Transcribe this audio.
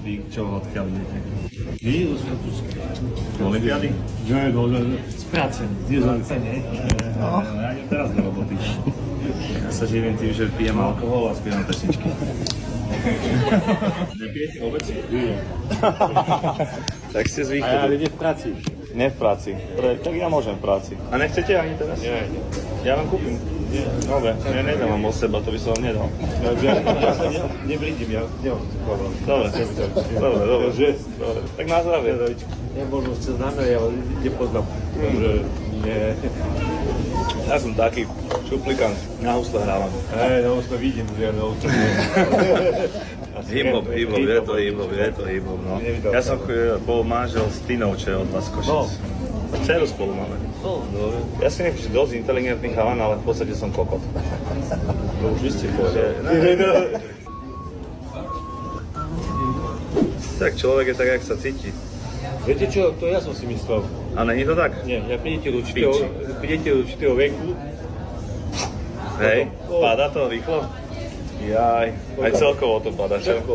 Vy čo, odkiaľ idete? Vy zo Svetúska. Olympiády? Nie, Z práce. Z práce, nie? Ja idem teraz do roboty. Ja sa živím tým, že pijem alkohol a spievam pesničky. Nepijete vôbec? Nie. Tak ste z A ja východu. ide v práci. Nie v práci. Tak ja môžem v práci. A nechcete ani teraz? Nie. Ja vám kúpim. Dobre, ja nedám vám od seba, to by som vám nedal. Ja sa neblídim, ja nemám skoro. Dobre. Dobre. Tak na zdravie. Ja možno ste známe, ja vás nepoznám. Takže nie. Ja som taký šuplikant, na husle hrávam. Hej, no už to vidím, že no už to nie. Hip-hop, je to hip-hop, no. Ja som bol manžel s Tinou, čo je od vás Košic. A dceru spolu máme. No, dobre. Ja si neviem, že dosť inteligentný chalan, ale v podstate som kokot. No už vy ste povedali. Tak človek je tak, jak sa cíti. Viete čo, to ja som si myslel. A není to tak? Nie, ja prídete do určitého veku. Hej, padá to rýchlo? Jaj, aj celkovo to padá, čo? Všetko.